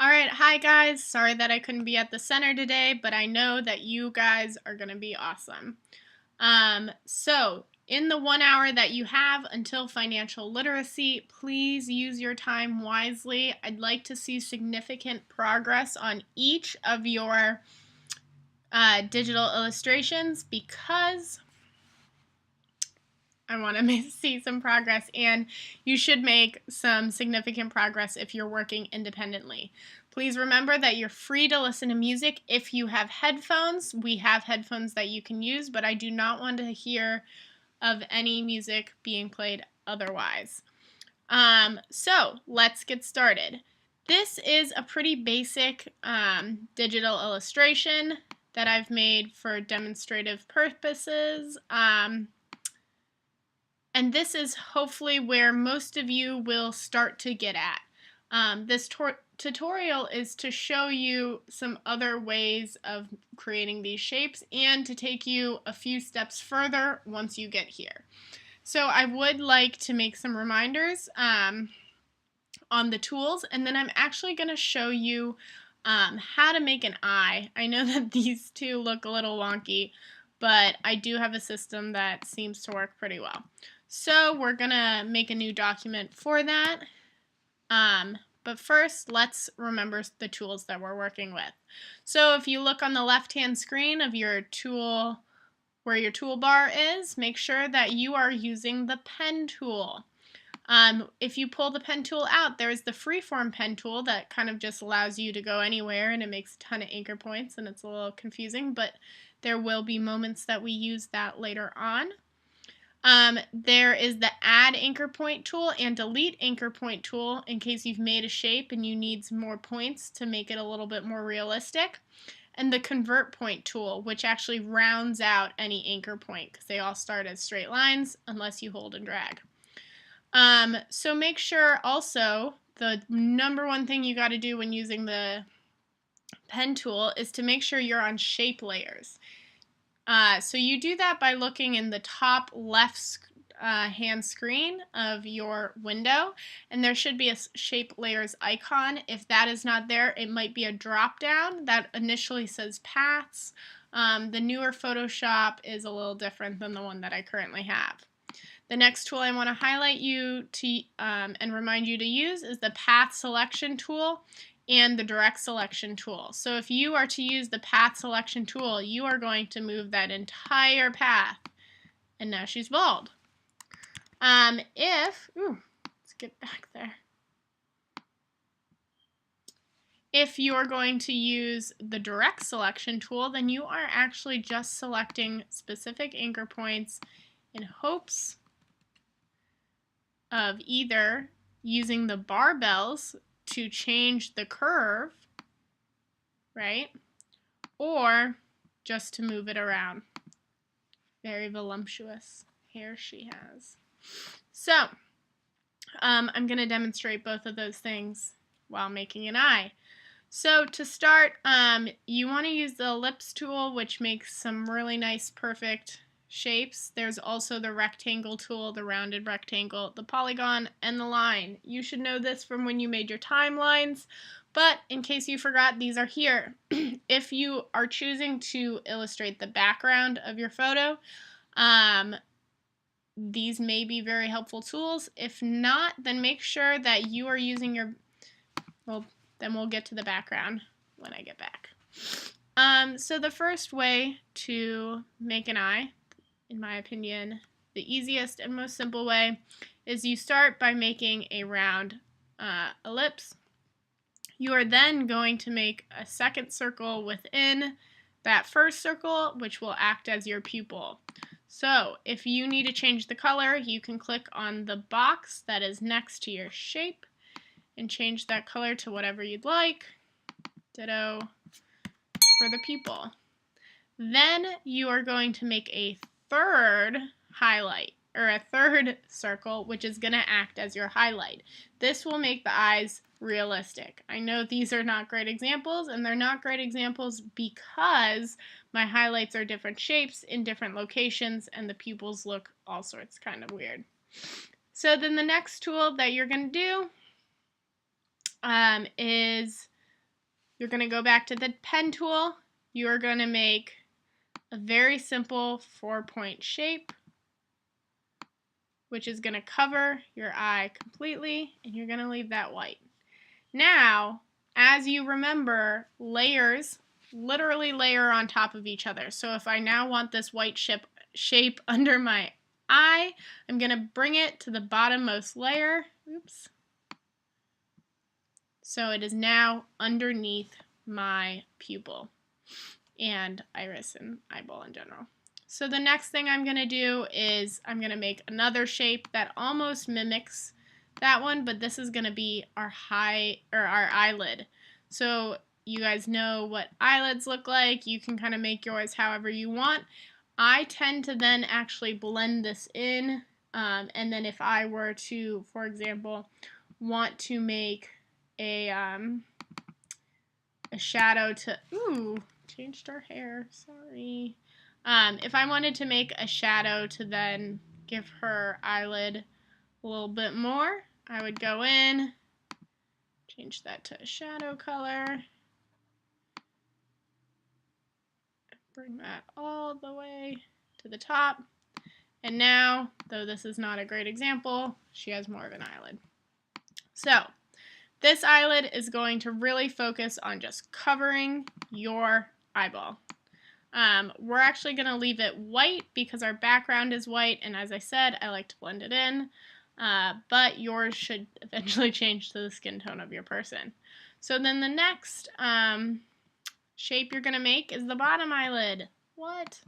Alright, hi guys. Sorry that I couldn't be at the center today, but I know that you guys are going to be awesome. So, in the 1 hour that you have until financial literacy, please use your time wisely. I'd like to see significant progress on each of your digital illustrations because I want to see some progress, and you should make some significant progress if you're working independently. Please remember that you're free to listen to music if you have headphones. We have headphones that you can use, but I do not want to hear of any music being played otherwise. So let's get started. This is a pretty basic digital illustration that I've made for demonstrative purposes. And this is hopefully where most of you will start to get at. This tutorial is to show you some other ways of creating these shapes and to take you a few steps further once you get here. So I would like to make some reminders on the tools, and then I'm actually going to show you how to make an eye. I know that these two look a little wonky, but I do have a system that seems to work pretty well. So we're going to make a new document for that. But first, let's remember the tools that we're working with. So if you look on the left-hand screen of your tool, where your toolbar is, make sure that you are using the pen tool. If you pull the pen tool out, there's the freeform pen tool that kind of just allows you to go anywhere, and it makes a ton of anchor points, and it's a little confusing, but there will be moments that we use that later on. There is the add anchor point tool and delete anchor point tool in case you've made a shape and you need some more points to make it a little bit more realistic. And the convert point tool, which actually rounds out any anchor point because they all start as straight lines unless you hold and drag. So make sure also the number one thing you got to do when using the pen tool is to make sure you're on shape layers. So you do that by looking in the top left hand screen of your window, and there should be a shape layers icon. If that is not there, it might be a drop down that initially says paths. The newer Photoshop is a little different than the one that I currently have. The next tool I want to highlight you to and remind you to use is the path selection tool and the direct selection tool. So if you are to use the path selection tool, you are going to move that entire path. And now she's bald. Let's get back there. If you're going to use the direct selection tool, then you are actually just selecting specific anchor points in hopes of either using the barbells to change the curve, right? Or just to move it around. Very voluptuous hair she has. So, I'm going to demonstrate both of those things while making an eye. So to start, you want to use the ellipse tool, which makes some really nice, perfect shapes. There's also the rectangle tool, the rounded rectangle, the polygon, and the line. You should know this from when you made your timelines, but in case you forgot, these are here. If you are choosing to illustrate the background of your photo, these may be very helpful tools. If not, then make sure that you are using your, well, then we'll get to the background when I get back. So the first way to make an eye, in my opinion, the easiest and most simple way, is you start by making a round ellipse. You are then going to make a second circle within that first circle, which will act as your pupil. So if you need to change the color, you can click on the box that is next to your shape and change that color to whatever you'd like. Ditto for the pupil. Then you are going to make a third highlight, or a third circle, which is going to act as your highlight. This will make the eyes realistic. I know these are not great examples, and they're not great examples because my highlights are different shapes in different locations, and the pupils look all sorts kind of weird. So then the next tool that you're going to do is you're going to go back to the pen tool. You're going to make a very simple 4-point shape, which is going to cover your eye completely, and you're going to leave that white. Now, as you remember, layers literally layer on top of each other. So if I now want this white shape under my eye, I'm going to bring it to the bottommost layer. Oops. So it is now underneath my pupil and iris and eyeball in general. So the next thing I'm going to do is I'm going to make another shape that almost mimics that one, but this is going to be our eyelid. So you guys know what eyelids look like. You can kind of make yours however you want. I tend to then actually blend this in, and then if I were to, for example, want to make a shadow to, ooh, changed our hair, sorry. If I wanted to make a shadow to then give her eyelid a little bit more, I would go in, change that to a shadow color, bring that all the way to the top, and now, though this is not a great example, she has more of an eyelid. So, this eyelid is going to really focus on just covering your eyeball. We're actually going to leave it white because our background is white, and as I said, I like to blend it in, but yours should eventually change to the skin tone of your person. So then the next shape you're going to make is the bottom eyelid. What?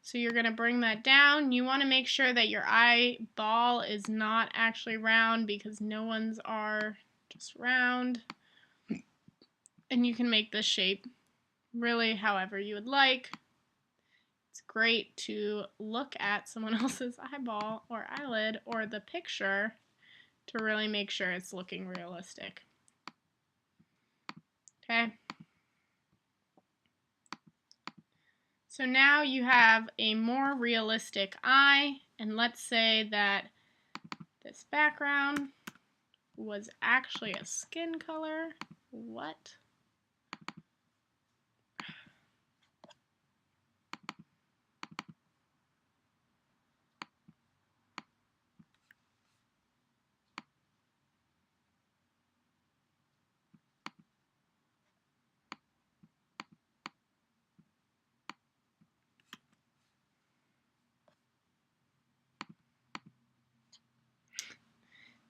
So you're going to bring that down. You want to make sure that your eyeball is not actually round because no one's are just round. And you can make this shape really however you would like. It's great to look at someone else's eyeball or eyelid or the picture to really make sure it's looking realistic. Okay. So now you have a more realistic eye, and let's say that this background was actually a skin color. What?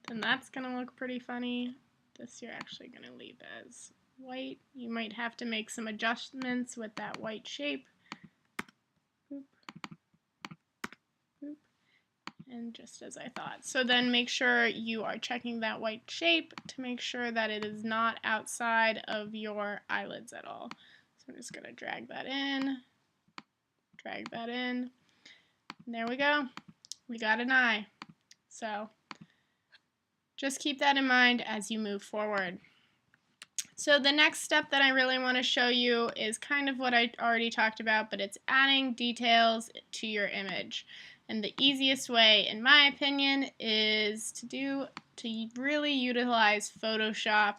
Then that's going to look pretty funny. This you're actually going to leave as white. You might have to make some adjustments with that white shape. Boop. Boop. And just as I thought. So then make sure you are checking that white shape to make sure that it is not outside of your eyelids at all. So I'm just going to drag that in. Drag that in. And there we go. We got an eye. So just keep that in mind as you move forward. So the next step that I really want to show you is kind of what I already talked about, but it's adding details to your image. And the easiest way, in my opinion, is to really utilize Photoshop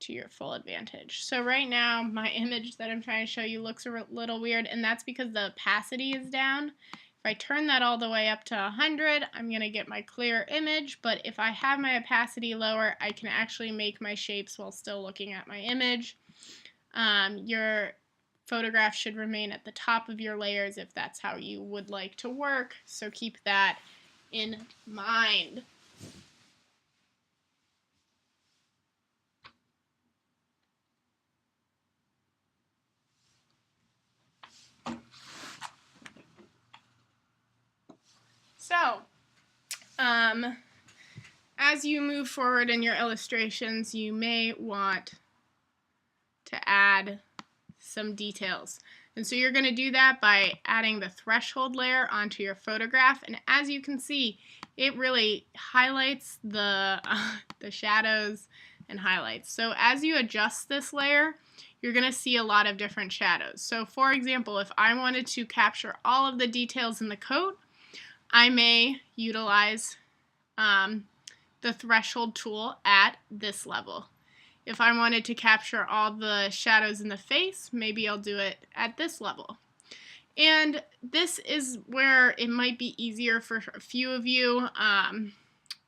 to your full advantage. So right now, my image that I'm trying to show you looks a little weird, and that's because the opacity is down. If I turn that all the way up to 100, I'm going to get my clear image, but if I have my opacity lower, I can actually make my shapes while still looking at my image. Your photograph should remain at the top of your layers if that's how you would like to work, so keep that in mind. So, as you move forward in your illustrations, you may want to add some details. And so you're going to do that by adding the threshold layer onto your photograph. And as you can see, it really highlights the shadows and highlights. So as you adjust this layer, you're going to see a lot of different shadows. So for example, if I wanted to capture all of the details in the coat, I may utilize the threshold tool at this level. if I wanted to capture all the shadows in the face, maybe I'll do it at this level. And this is where it might be easier for a few of you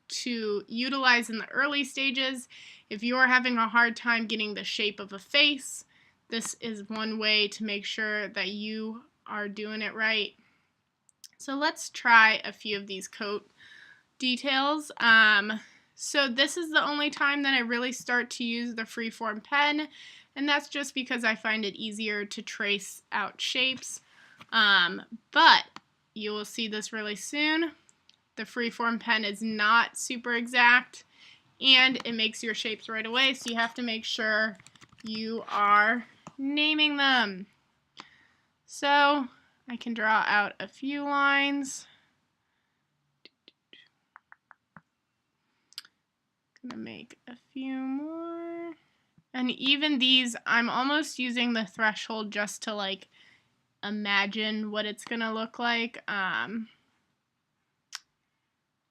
to utilize in the early stages. If you're having a hard time getting the shape of a face, this is one way to make sure that you are doing it right. So let's try a few of these coat details. So this is the only time that I really start to use the freeform pen, and that's just because I find it easier to trace out shapes. But you will see this really soon. The freeform pen is not super exact, and it makes your shapes right away, so you have to make sure you are naming them. So I can draw out a few lines. Gonna make a few more. And even these, I'm almost using the threshold just to like imagine what it's gonna look like.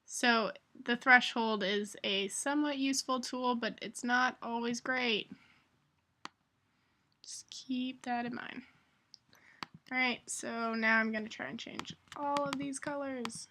So the threshold is a somewhat useful tool, but it's not always great. Just keep that in mind. Alright, so now I'm going to try and change all of these colors.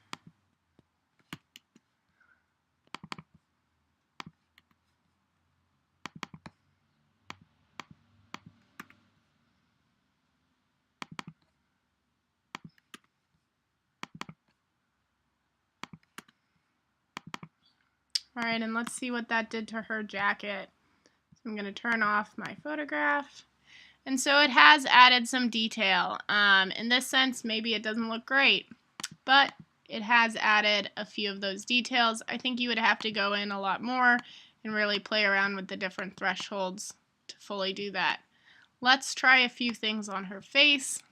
Alright, and let's see what that did to her jacket. So I'm going to turn off my photograph. And so it has added some detail. In this sense, maybe it doesn't look great, but it has added a few of those details. I think you would have to go in a lot more and really play around with the different thresholds to fully do that. Let's try a few things on her face.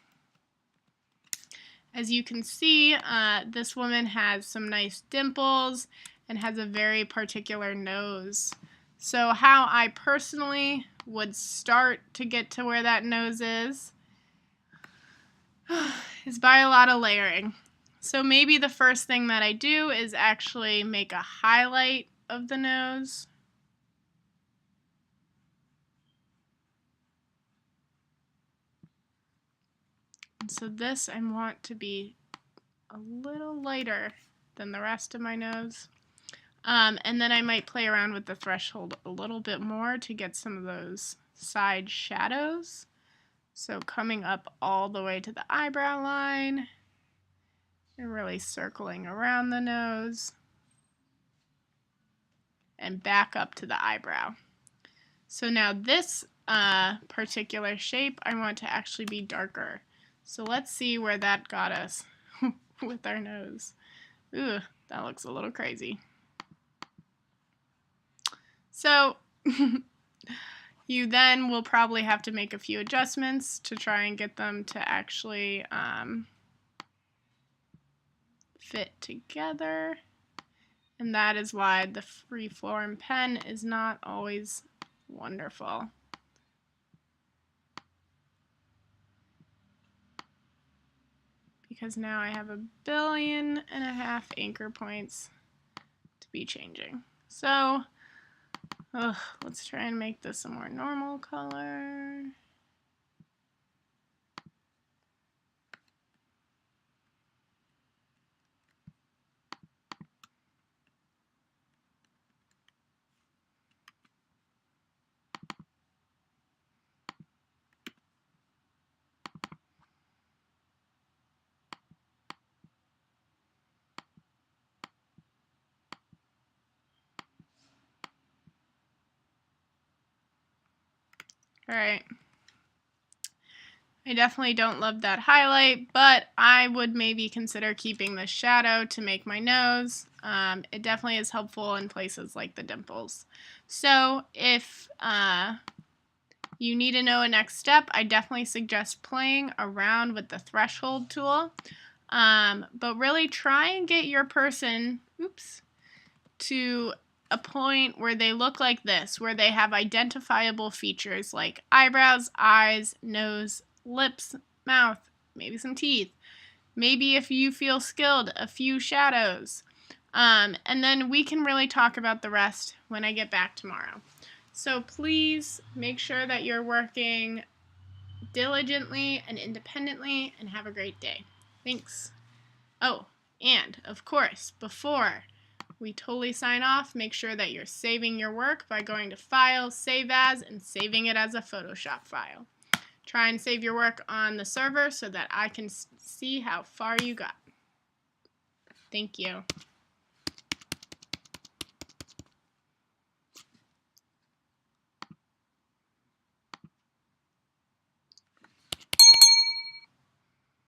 As you can see, this woman has some nice dimples and has a very particular nose. So how I personally would start to get to where that nose is by a lot of layering. So maybe the first thing that I do is actually make a highlight of the nose. And so this I want to be a little lighter than the rest of my nose. And then I might play around with the threshold a little bit more to get some of those side shadows. So coming up all the way to the eyebrow line and really circling around the nose and back up to the eyebrow. So now this particular shape I want to actually be darker. So let's see where that got us with our nose. Ooh, that looks a little crazy. So you then will probably have to make a few adjustments to try and get them to actually fit together. And that is why the freeform pen is not always wonderful. Because now I have 1.5 billion anchor points to be changing. So let's try and make this a more normal color. Alright, I definitely don't love that highlight, but I would maybe consider keeping the shadow to make my nose. It definitely is helpful in places like the dimples. So if you need to know a next step, I definitely suggest playing around with the threshold tool, but really try and get your person, to a point where they look like this, where they have identifiable features like eyebrows, eyes, nose, lips, mouth, maybe some teeth. Maybe if you feel skilled, a few shadows. And then we can really talk about the rest when I get back tomorrow. So please make sure that you're working diligently and independently, and have a great day. Thanks. Oh, and of course, before we totally sign off, make sure that you're saving your work by going to File, Save As, and saving it as a Photoshop file. Try and save your work on the server so that I can see how far you got. Thank you.